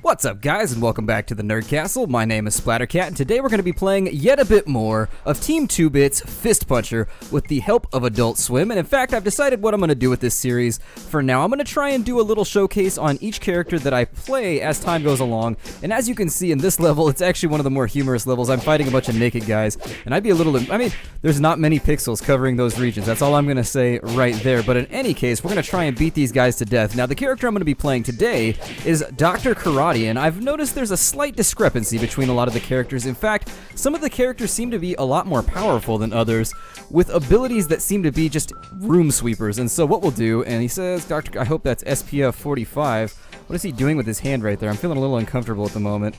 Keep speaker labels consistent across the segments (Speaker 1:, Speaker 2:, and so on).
Speaker 1: What's up, guys, and welcome back to the Nerd Castle. My name is Splattercat, and today we're going to be playing yet a bit more of Team 2-Bit's Fist Puncher with the help of Adult Swim. And in fact, I've decided what I'm going to do with this series for now. I'm going to try and do a little showcase on each character that I play as time goes along. And as you can see in this level, it's actually one of the more humorous levels. I'm fighting a bunch of naked guys, and I'd be a little... there's not many pixels covering those regions. That's all I'm going to say right there. But in any case, we're going to try and beat these guys to death. Now, the character I'm going to be playing today is Dr. Karate, and I've noticed there's a slight discrepancy between a lot of the characters. In fact, some of the characters seem to be a lot more powerful than others, with abilities that seem to be just room sweepers. And so what we'll do, and he says, Doctor, I hope that's SPF 45. What is he doing with his hand right there? I'm feeling a little uncomfortable at the moment.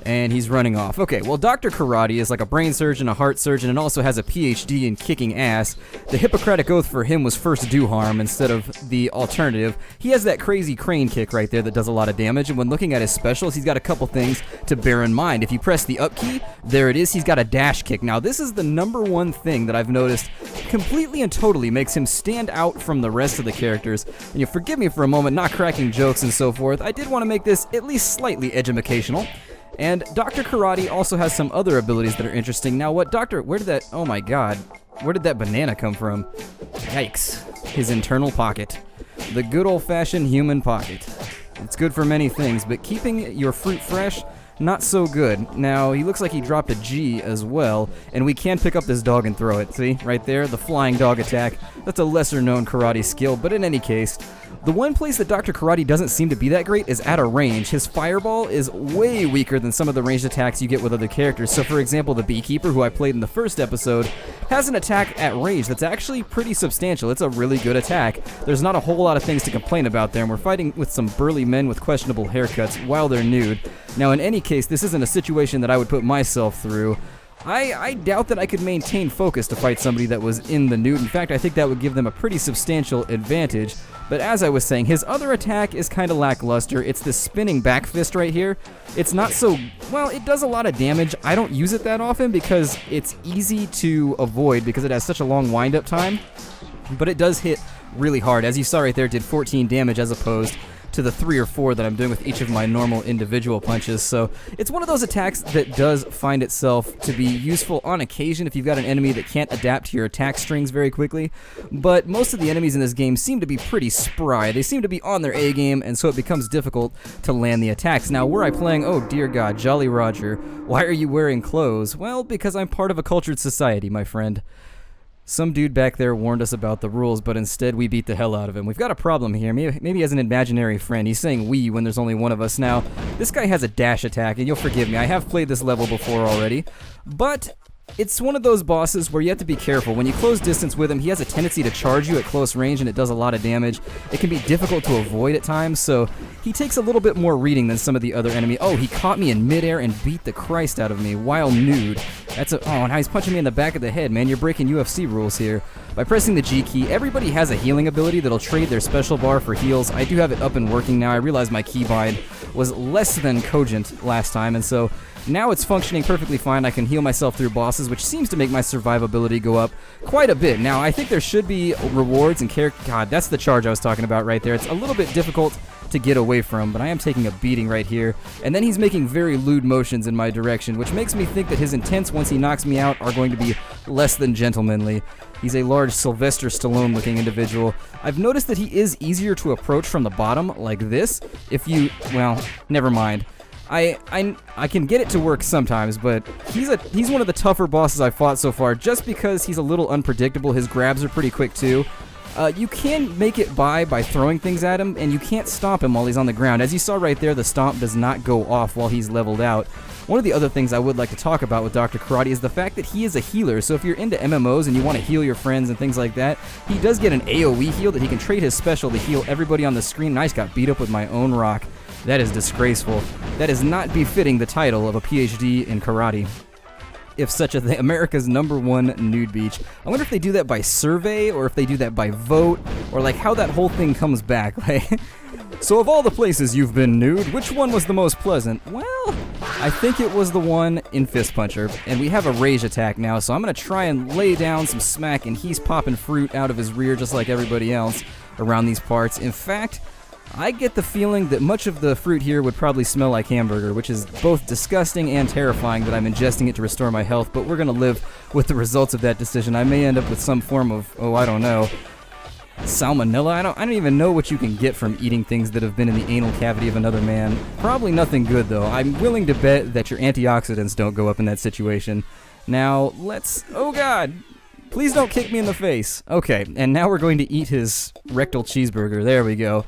Speaker 1: And he's running off. Okay, well, Dr. Karate is like a brain surgeon, a heart surgeon, and also has a PhD in kicking ass. The Hippocratic Oath for him was first do harm instead of the alternative. He has that crazy crane kick right there that does a lot of damage, and when looking at his specials, he's got a couple things to bear in mind. If you press the up key, there it is, he's got a dash kick. Now, this is the number one thing that I've noticed completely and totally makes him stand out from the rest of the characters. And you forgive me for a moment not cracking jokes and so forth. I did want to make this at least slightly educational. And Dr. Karate also has some other abilities that are interesting. Now, where did that, oh my god, where did that banana come from? Yikes. His internal pocket. The good old-fashioned human pocket. It's good for many things, but keeping your fruit fresh, not so good. Now, he looks like he dropped a G as well, and we can pick up this dog and throw it. See, right there, the flying dog attack. That's a lesser-known karate skill, but in any case, the one place that Dr. Karate doesn't seem to be that great is at a range. His fireball is way weaker than some of the ranged attacks you get with other characters. So for example, the Beekeeper, who I played in the first episode, has an attack at range that's actually pretty substantial. It's a really good attack. There's not a whole lot of things to complain about there, and we're fighting with some burly men with questionable haircuts while they're nude. Now in any case, this isn't a situation that I would put myself through. I doubt that I could maintain focus to fight somebody that was in the nude. In fact, I think that would give them a pretty substantial advantage. But as I was saying, his other attack is kind of lackluster. It's this spinning back fist right here. It's not so... well, it does a lot of damage. I don't use it that often because it's easy to avoid because it has such a long wind-up time. But it does hit really hard. As you saw right there, it did 14 damage as opposed to the 3 or 4 that I'm doing with each of my normal individual punches. So it's one of those attacks that does find itself to be useful on occasion if you've got an enemy that can't adapt to your attack strings very quickly. But most of the enemies in this game seem to be pretty spry. They seem to be on their A game, and so it becomes difficult to land the attacks. Now, were I playing, oh dear God, Jolly Roger, why are you wearing clothes? Well, because I'm part of a cultured society, my friend. Some dude back there warned us about the rules, but instead we beat the hell out of him. We've got a problem here. Maybe he has an imaginary friend. He's saying we when there's only one of us. Now, this guy has a dash attack, and you'll forgive me. I have played this level before already, but it's one of those bosses where you have to be careful. When you close distance with him, he has a tendency to charge you at close range, and it does a lot of damage. It can be difficult to avoid at times, so he takes a little bit more reading than some of the other enemies. Oh, he caught me in midair and beat the Christ out of me while nude. Oh, now he's punching me in the back of the head, man. You're breaking UFC rules here. By pressing the G key, everybody has a healing ability that'll trade their special bar for heals. I do have it up and working now. I realize my keybind was less than cogent last time, and so now it's functioning perfectly fine. I can heal myself through bosses, which seems to make my survivability go up quite a bit. Now, I think there should be rewards and character... God, that's the charge I was talking about right there. It's a little bit difficult to get away from, but I am taking a beating right here. And then he's making very lewd motions in my direction, which makes me think that his intents once he knocks me out are going to be less than gentlemanly. He's a large Sylvester Stallone-looking individual. I've noticed that he is easier to approach from the bottom, like this. If you... well, never mind. I can get it to work sometimes, but he's one of the tougher bosses I've fought so far, just because he's a little unpredictable. His grabs are pretty quick, too. You can make it by throwing things at him, and you can't stomp him while he's on the ground. As you saw right there, the stomp does not go off while he's leveled out. One of the other things I would like to talk about with Dr. Karate is the fact that he is a healer, so if you're into MMOs and you want to heal your friends and things like that, he does get an AoE heal that he can trade his special to heal everybody on the screen, and I just got beat up with my own rock. That is disgraceful. That is not befitting the title of a PhD in karate. If such a thing, America's #1 nude beach. I wonder if they do that by survey, or if they do that by vote, or like how that whole thing comes back. So of all the places you've been nude, which one was the most pleasant? Well, I think it was the one in Fist Puncher, and we have a rage attack now, so I'm going to try and lay down some smack, and he's popping fruit out of his rear just like everybody else around these parts. In fact, I get the feeling that much of the fruit here would probably smell like hamburger, which is both disgusting and terrifying that I'm ingesting it to restore my health, but we're gonna live with the results of that decision. I may end up with some form of, oh, I don't know, salmonella? I don't even know what you can get from eating things that have been in the anal cavity of another man. Probably nothing good, though. I'm willing to bet that your antioxidants don't go up in that situation. Now, oh god! Please don't kick me in the face. Okay, and now we're going to eat his rectal cheeseburger. There we go.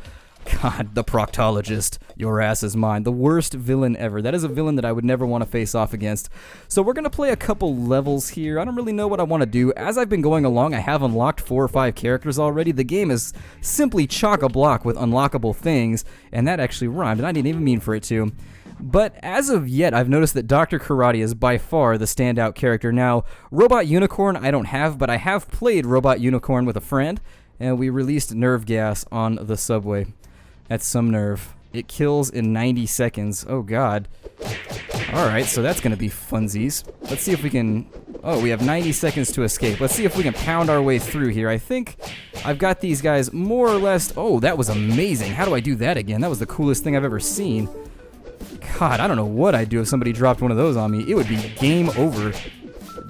Speaker 1: God, the proctologist. Your ass is mine. The worst villain ever. That is a villain that I would never want to face off against. So we're going to play a couple levels here. I don't really know what I want to do. As I've been going along, I have unlocked 4 or 5 characters already. The game is simply chock-a-block with unlockable things, and that actually rhymed, and I didn't even mean for it to. But as of yet, I've noticed that Dr. Karate is by far the standout character. Now, Robot Unicorn I don't have, but I have played Robot Unicorn with a friend, and we released nerve gas on the subway. That's some nerve. It kills in 90 seconds. Oh god. Alright, so that's gonna be funsies. Let's see if we can... Oh, we have 90 seconds to escape. Let's see if we can pound our way through here. I think I've got these guys more or less... Oh, that was amazing. How do I do that again? That was the coolest thing I've ever seen. God, I don't know what I'd do if somebody dropped one of those on me. It would be game over.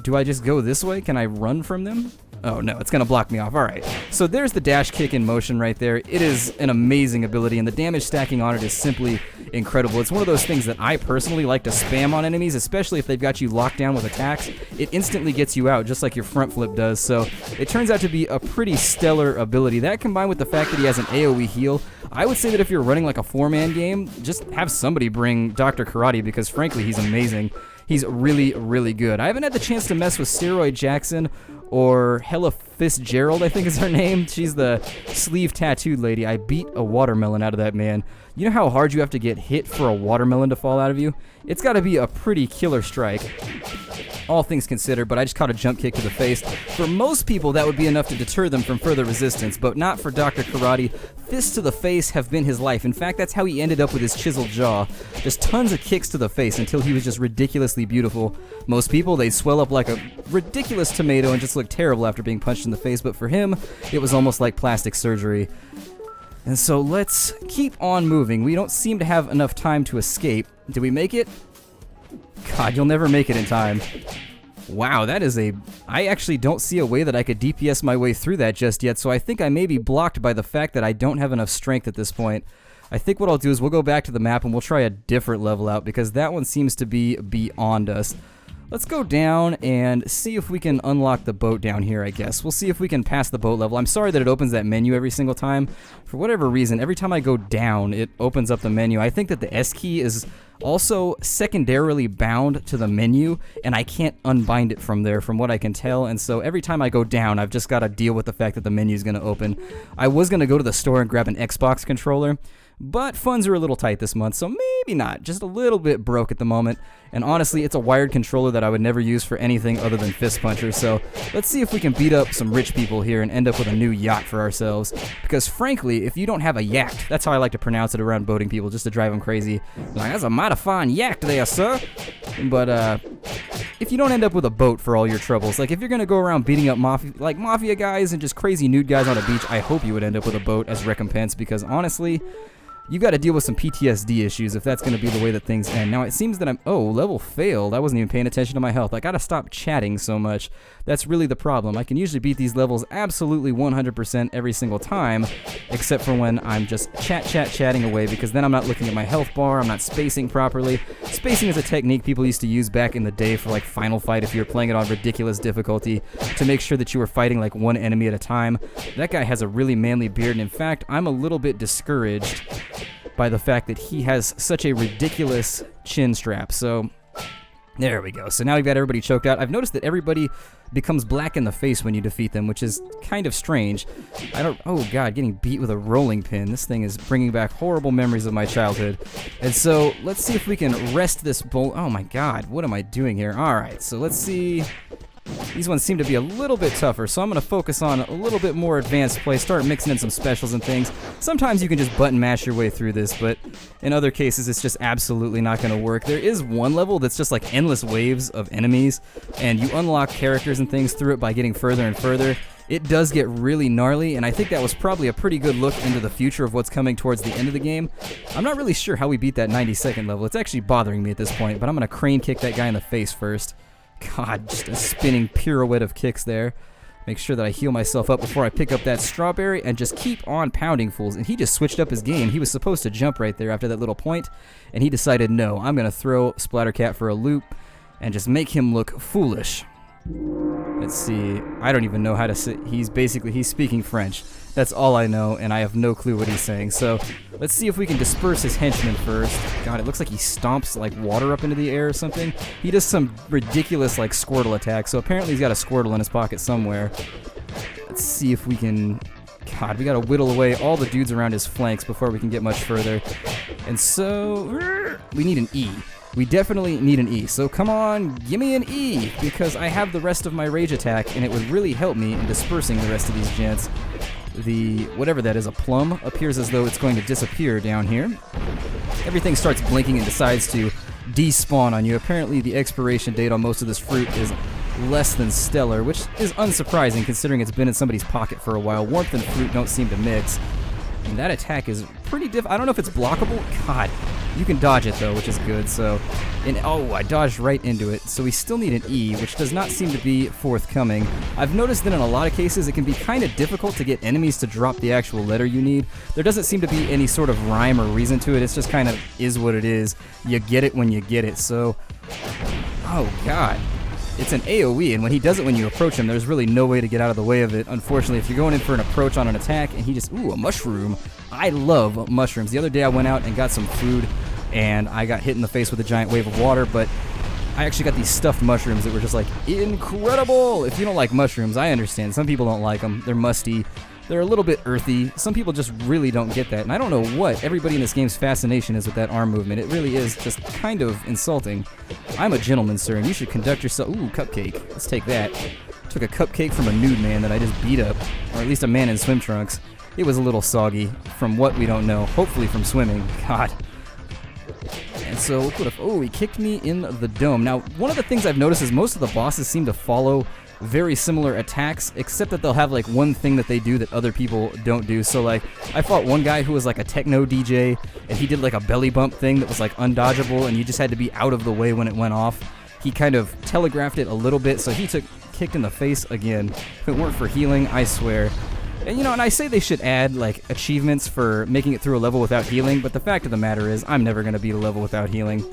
Speaker 1: Do I just go this way? Can I run from them? Oh no, it's gonna block me off. Alright, so there's the dash kick in motion right there. It is an amazing ability, and the damage stacking on it is simply incredible. It's one of those things that I personally like to spam on enemies, especially if they've got you locked down with attacks. It instantly gets you out, just like your front flip does, so it turns out to be a pretty stellar ability. That combined with the fact that he has an AoE heal, I would say that if you're running like a 4-man game, just have somebody bring Dr. Karate, because frankly, he's amazing. He's really, really good. I haven't had the chance to mess with Steroid Jackson or Hella Fitzgerald, I think is her name. She's the sleeve tattooed lady. I beat a watermelon out of that man. You know how hard you have to get hit for a watermelon to fall out of you? It's got to be a pretty killer strike, all things considered, but I just caught a jump kick to the face. For most people, that would be enough to deter them from further resistance, but not for Dr. Karate. Fists to the face have been his life. In fact, that's how he ended up with his chiseled jaw. Just tons of kicks to the face until he was just ridiculously beautiful. Most people, they'd swell up like a ridiculous tomato and just look terrible after being punched in the face, but for him, it was almost like plastic surgery. And so let's keep on moving. We don't seem to have enough time to escape. Did we make it? God, you'll never make it in time. Wow, that is I actually don't see a way that I could DPS my way through that just yet, so I think I may be blocked by the fact that I don't have enough strength at this point. I think what I'll do is we'll go back to the map and we'll try a different level out, because that one seems to be beyond us. Let's go down and see if we can unlock the boat down here, I guess. We'll see if we can pass the boat level. I'm sorry that it opens that menu every single time. For whatever reason, every time I go down, it opens up the menu. I think that the S key is also secondarily bound to the menu, and I can't unbind it from there, from what I can tell. And so every time I go down, I've just got to deal with the fact that the menu is going to open. I was going to go to the store and grab an Xbox controller, but funds are a little tight this month, so maybe not. Just a little bit broke at the moment. And honestly, it's a wired controller that I would never use for anything other than fist punchers. So let's see if we can beat up some rich people here and end up with a new yacht for ourselves. Because frankly, if you don't have a yacht, that's how I like to pronounce it around boating people, just to drive them crazy. Like, that's a mighty fine yacht there, sir. But if you don't end up with a boat for all your troubles, like if you're gonna go around beating up mafia guys and just crazy nude guys on a beach, I hope you would end up with a boat as recompense, because honestly, you've got to deal with some PTSD issues if that's going to be the way that things end. Now, it seems that level failed. I wasn't even paying attention to my health. I got to stop chatting so much. That's really the problem. I can usually beat these levels absolutely 100% every single time, except for when I'm just chatting away, because then I'm not looking at my health bar, I'm not spacing properly. Spacing is a technique people used to use back in the day for like Final Fight if you were playing it on ridiculous difficulty, to make sure that you were fighting like one enemy at a time. That guy has a really manly beard, and in fact, I'm a little bit discouraged by the fact that he has such a ridiculous chin strap. So there we go. So now we've got everybody choked out. I've noticed that everybody becomes black in the face when you defeat them, which is kind of strange. Oh god, getting beat with a rolling pin. This thing is bringing back horrible memories of my childhood. And so let's see if we can wrest this bull. Oh my god, what am I doing here? Alright, so let's see. These ones seem to be a little bit tougher, so I'm going to focus on a little bit more advanced play, start mixing in some specials and things. Sometimes you can just button mash your way through this, but in other cases it's just absolutely not going to work. There is one level that's just like endless waves of enemies, and you unlock characters and things through it by getting further and further. it does get really gnarly, and I think that was probably a pretty good look into the future of what's coming towards the end of the game. I'm not really sure how we beat that 92nd level. It's actually bothering me at this point, but I'm going to crane kick that guy in the face first. God, just a spinning pirouette of kicks there. Make sure that I heal myself up before I pick up that strawberry and just keep on pounding fools. And he just switched up his game. He was supposed to jump right there after that little point, and he decided, no, I'm going to throw Splattercat for a loop and just make him look foolish. Let's see. I don't even know how to say. He's speaking French. That's all I know, and I have no clue what he's saying. So let's see if we can disperse his henchmen first. God, it looks like he stomps like water up into the air or something. He does some ridiculous like Squirtle attack. So apparently he's got a Squirtle in his pocket somewhere. Let's see if we can. God, we gotta whittle away all the dudes around his flanks before we can get much further. And so we need an E. We definitely need an E, so come on, give me an E, because I have the rest of my rage attack, and it would really help me in dispersing the rest of these gents. The, whatever that is, a plum, appears as though it's going to disappear down here. Everything starts blinking and decides to despawn on you. Apparently the expiration date on most of this fruit is less than stellar, which is unsurprising considering it's been in somebody's pocket for a while. Warmth and fruit don't seem to mix. And that attack is pretty I don't know if it's blockable. God, you can dodge it though, which is good. So, oh, I dodged right into it. So we still need an E, which does not seem to be forthcoming. I've noticed that in a lot of cases it can be kind of difficult to get enemies to drop the actual letter you need. There doesn't seem to be any sort of rhyme or reason to it. It's just kind of is what it is. You get it when you get it. So, oh God. It's an AoE, and when he does it when you approach him, there's really no way to get out of the way of it. Unfortunately, if you're going in for an approach on an attack, and he just, ooh, a mushroom. I love mushrooms. The other day I went out and got some food, and I got hit in the face with a giant wave of water, but I actually got these stuffed mushrooms that were just like, incredible! If you don't like mushrooms, I understand. Some people don't like them. They're musty. They're a little bit earthy. Some people just really don't get that, and I don't know what everybody in this game's fascination is with that arm movement. It really is just kind of insulting. I'm a gentleman, sir, and you should conduct yourself. Ooh, cupcake. Let's take that. Took a cupcake from a nude man that I just beat up, or at least a man in swim trunks. It was a little soggy, from what we don't know. Hopefully from swimming. God. And so, look what if, oh, he kicked me in the dome. Now, one of the things I've noticed is most of the bosses seem to follow very similar attacks, except that they'll have like one thing that they do that other people don't do. So like, I fought one guy who was like a techno DJ, and he did like a belly bump thing that was like undodgeable, and you just had to be out of the way when it went off. He kind of telegraphed it a little bit, so he took kicked in the face again. If it weren't for healing, I swear. And you know, and I say they should add like achievements for making it through a level without healing, but the fact of the matter is I'm never going to beat a level without healing.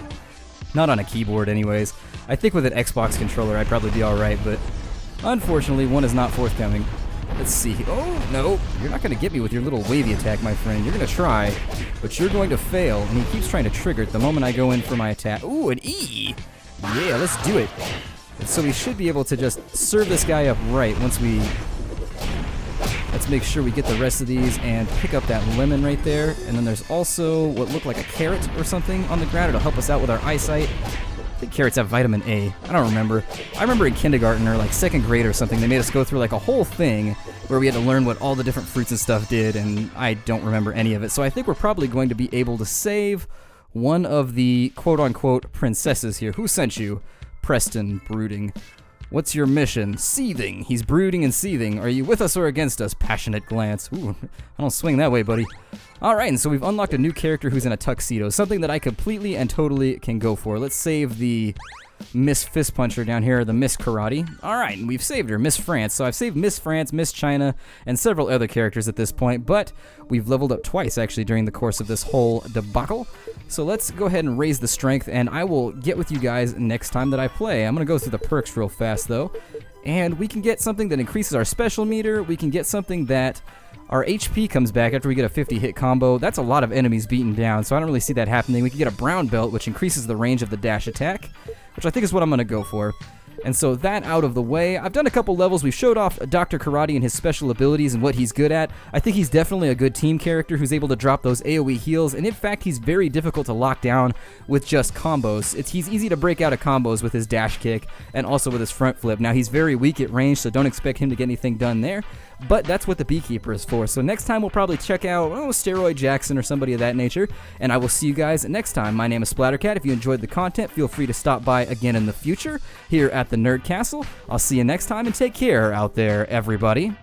Speaker 1: Not on a keyboard anyways. I think with an Xbox controller I'd probably be alright, but unfortunately one is not forthcoming. Let's see. Oh, no. You're not going to get me with your little wavy attack, my friend. You're going to try, but you're going to fail. And he keeps trying to trigger it the moment I go in for my attack. Ooh, an E! Yeah, let's do it. And so we should be able to just serve this guy up right once we... Let's make sure we get the rest of these and pick up that lemon right there. And then there's also what looked like a carrot or something on the ground. It'll help us out with our eyesight. I think carrots have vitamin A. I don't remember. I remember in kindergarten or like second grade or something, they made us go through like a whole thing where we had to learn what all the different fruits and stuff did, and I don't remember any of it. So I think we're probably going to be able to save one of the quote-unquote princesses here. Who sent you? Preston Brooding. What's your mission? Seething. He's brooding and seething. Are you with us or against us? Passionate glance. Ooh, I don't swing that way, buddy. Alright, and so we've unlocked a new character who's in a tuxedo. Something that I completely and totally can go for. Let's save the Miss Fist Puncher down here, the Miss Karate. Alright, and we've saved her, Miss France. So I've saved Miss France, Miss China, and several other characters at this point, but we've leveled up twice, actually, during the course of this whole debacle. So let's go ahead and raise the strength, and I will get with you guys next time that I play. I'm going to go through the perks real fast, though, and we can get something that increases our special meter. We can get something that our HP comes back after we get a 50-hit combo. That's a lot of enemies beaten down, so I don't really see that happening. We can get a brown belt, which increases the range of the dash attack, which I think is what I'm going to go for. And so that out of the way, I've done a couple levels. We showed off Dr. Karate and his special abilities and what he's good at. I think he's definitely a good team character who's able to drop those AoE heals, and in fact, he's very difficult to lock down with just combos. He's easy to break out of combos with his dash kick and also with his front flip. Now, he's very weak at range, so don't expect him to get anything done there, but that's what the Beekeeper is for. So next time we'll probably check out Steroid Jackson or somebody of that nature, and I will see you guys next time. My name is Splattercat. If you enjoyed the content, feel free to stop by again in the future here at the Nerd Castle. I'll see you next time, and take care out there, everybody.